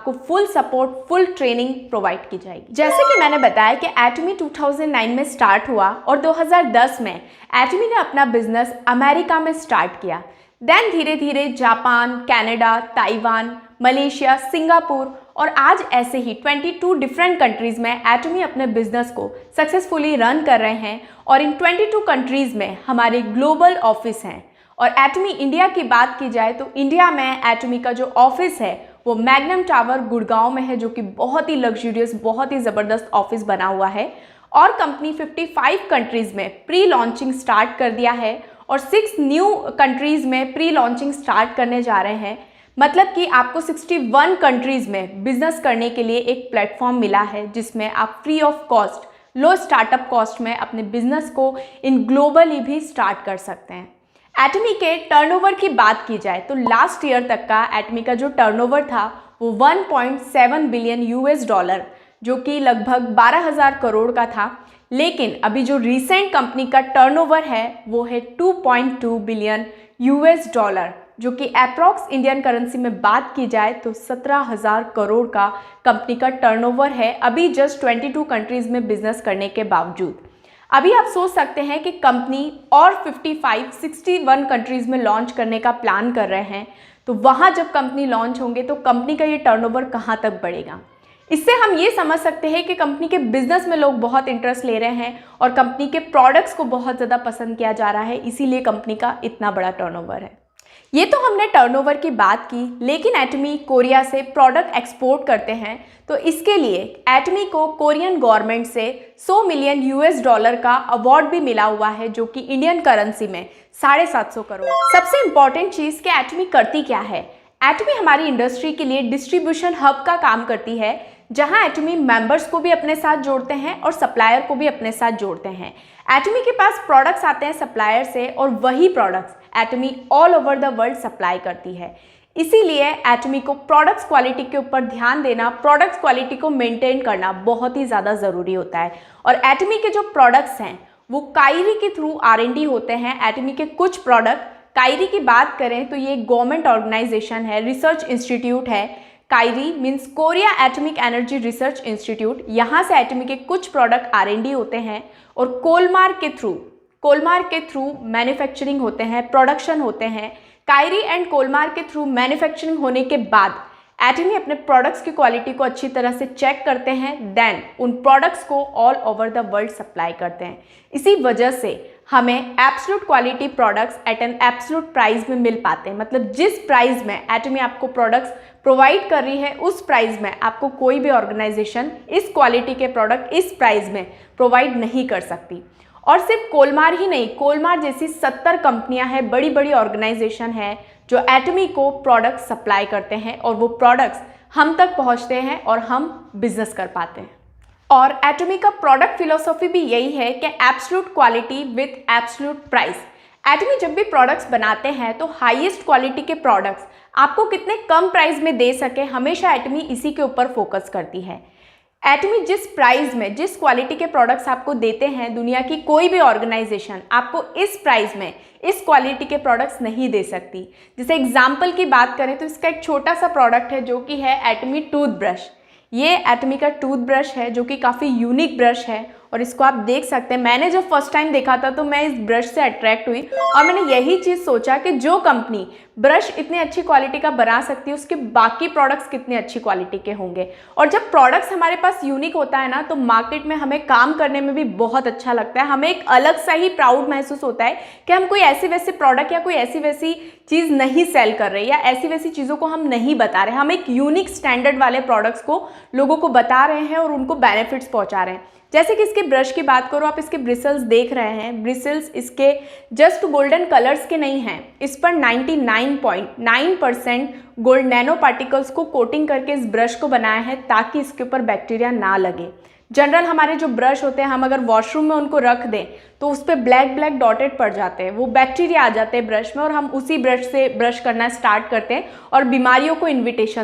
आपको full support, full training provide की जाएगी। जैसे कि मैंने बताया कि एटमी 2009 में स्टार्ट हुआ और 2010 में एटमी ने अपना बिजनेस अमेरिका में स्टार्ट किया। देन धीरे धीरे Japan, Canada, Taiwan, Malaysia, Singapore और आज ऐसे ही 22 डिफरेंट कंट्रीज़ में एटमी अपने बिजनेस को सक्सेसफुली रन कर रहे हैं और इन 22 कंट्रीज़ में हमारे ग्लोबल ऑफिस हैं। और एटमी इंडिया की बात की जाए तो इंडिया में एटमी का जो ऑफिस है वो मैग्नम टावर गुड़गांव में है, जो कि बहुत ही लग्जूरियस, बहुत ही ज़बरदस्त ऑफिस बना हुआ है। और कंपनी 55 कंट्रीज़ में प्री लॉन्चिंग स्टार्ट कर दिया है और 6 न्यू कंट्रीज़ में प्री लॉन्चिंग स्टार्ट करने जा रहे हैं। मतलब कि आपको 61 कंट्रीज़ में बिजनेस करने के लिए एक प्लेटफॉर्म मिला है जिसमें आप free of cost, low startup cost में अपने बिजनेस को इन ग्लोबली भी स्टार्ट कर सकते हैं। एटमी के टर्नओवर की बात की जाए तो लास्ट ईयर तक का एटमी का जो टर्नओवर था वो 1.7 बिलियन यूएस डॉलर, जो कि लगभग 12,000 करोड़ का था। लेकिन अभी जो रिसेंट कंपनी का टर्नओवर है वो है 2.2 बिलियन यूएस डॉलर, जो कि अप्रॉक्स इंडियन करेंसी में बात की जाए तो 17,000 करोड़ का कंपनी का टर्नओवर है, अभी जस्ट 22 कंट्रीज़ में बिजनेस करने के बावजूद। अभी आप सोच सकते हैं कि कंपनी और 61 कंट्रीज़ में लॉन्च करने का प्लान कर रहे हैं, तो वहाँ जब कंपनी लॉन्च होंगे तो कंपनी का ये टर्नओवर कहाँ तक बढ़ेगा। इससे हम ये समझ सकते हैं कि कंपनी के बिजनेस में लोग बहुत इंटरेस्ट ले रहे हैं और कंपनी के प्रोडक्ट्स को बहुत ज़्यादा पसंद किया जा रहा है, इसीलिए कंपनी का इतना बड़ा टर्नओवर है। ये तो हमने टर्नओवर की बात की, लेकिन एटमी कोरिया से प्रोडक्ट एक्सपोर्ट करते हैं, तो इसके लिए एटमी को कोरियन गवर्नमेंट से 100 मिलियन यूएस डॉलर का अवार्ड भी मिला हुआ है, जो कि इंडियन करेंसी में 750 करोड़। सबसे इंपॉर्टेंट चीज़ कि एटमी करती क्या है। एटमी हमारी इंडस्ट्री के लिए डिस्ट्रीब्यूशन हब का काम करती है, जहां एटमी मेंबर्स को भी अपने साथ जोड़ते हैं और सप्लायर को भी अपने साथ जोड़ते हैं। एटमी के पास प्रोडक्ट्स आते हैं सप्लायर से और वही products Atomy all over the world supply करती है। इसीलिए एटमी को प्रोडक्ट्स क्वालिटी के ऊपर ध्यान देना, प्रोडक्ट्स क्वालिटी को मेंटेन करना बहुत ही ज़्यादा ज़रूरी होता है। और एटमी के जो प्रोडक्ट्स हैं वो कायरी के थ्रू R&D होते हैं। एटमी के कुछ प्रोडक्ट, कायरी की बात करें तो ये गवर्नमेंट ऑर्गेनाइजेशन है, रिसर्च इंस्टीट्यूट है। KAERI means Korea atomic energy research institute, यहाँ से एटमी के कुछ प्रोडक्ट R&D होते हैं और कोलमार के थ्रू मैन्युफैक्चरिंग होते हैं, प्रोडक्शन होते हैं। कायरी एंड कोलमार के थ्रू मैन्युफैक्चरिंग होने के बाद एटमी अपने प्रोडक्ट्स की क्वालिटी को अच्छी तरह से चेक करते हैं, देन उन प्रोडक्ट्स को all over the world supply करते हैं। इसी वजह से हमें absolute quality products at an absolute price में मिल पाते हैं। मतलब जिस प्राइस में एटमी आपको प्रोडक्ट्स प्रोवाइड कर रही है उस प्राइस में आपको कोई भी ऑर्गेनाइजेशन इस क्वालिटी के प्रोडक्ट इस प्राइस में प्रोवाइड नहीं कर सकती। और सिर्फ कोलमार ही नहीं, कोलमार जैसी 70 कंपनियां हैं, बड़ी बड़ी ऑर्गेनाइजेशन है जो एटमी को प्रोडक्ट सप्लाई करते हैं और वो प्रोडक्ट्स हम तक पहुंचते हैं और हम बिजनेस कर पाते हैं। और एटमी का प्रोडक्ट फिलॉसफी भी यही है कि absolute quality with absolute price. Atomy जब भी प्रोडक्ट्स बनाते हैं तो हाईएस्ट क्वालिटी के प्रोडक्ट्स आपको कितने कम प्राइस में दे सके, हमेशा एटमी इसी के ऊपर फोकस करती है। एटमी जिस प्राइस में, जिस क्वालिटी के प्रोडक्ट्स आपको देते हैं, दुनिया की कोई भी ऑर्गेनाइजेशन आपको इस प्राइस में इस क्वालिटी के प्रोडक्ट्स नहीं दे सकती। जैसे एग्जांपल की बात करें तो इसका एक छोटा सा प्रोडक्ट है जो कि है एटमी टूथब्रश। ये एटमी का टूथब्रश है जो कि काफ़ी यूनिक ब्रश है और इसको आप देख सकते हैं। मैंने जब फर्स्ट टाइम देखा था तो मैं इस ब्रश से अट्रैक्ट हुई और मैंने यही चीज़ सोचा कि जो कंपनी ब्रश इतनी अच्छी क्वालिटी का बना सकती है उसके बाकी प्रोडक्ट्स कितनी अच्छी क्वालिटी के होंगे। और जब प्रोडक्ट्स हमारे पास यूनिक होता है ना तो मार्केट में हमें काम करने में भी बहुत अच्छा लगता है। हमें एक अलग सा ही प्राउड महसूस होता है कि हम कोई ऐसे वैसे प्रोडक्ट या कोई ऐसी वैसी चीज़ नहीं सेल कर रहे या ऐसी वैसी चीज़ों को हम नहीं बता रहे। हम एक यूनिक स्टैंडर्ड वाले प्रोडक्ट्स को लोगों को बता रहे हैं और उनको बेनिफिट्स पहुँचा रहे हैं। जैसे कि इसके ब्रश की बात करो, आप इसके ब्रिसल्स देख रहे हैं। ब्रिसल्स इसके जस्ट गोल्डन कलर्स के नहीं हैं, इस पर 99.9% गोल्ड नैनो पार्टिकल्स को कोटिंग करके इस ब्रश को बनाया है ताकि इसके ऊपर बैक्टीरिया ना लगे। जनरल हमारे जो ब्रश होते हैं, हम अगर वॉशरूम में उनको रख दें तो उस पर ब्लैक ब्लैक डॉटेड पड़ जाते हैं, वो बैक्टीरिया आ जाते हैं ब्रश में और हम उसी ब्रश से ब्रश करना स्टार्ट करते हैं और बीमारियों को इन्विटेशन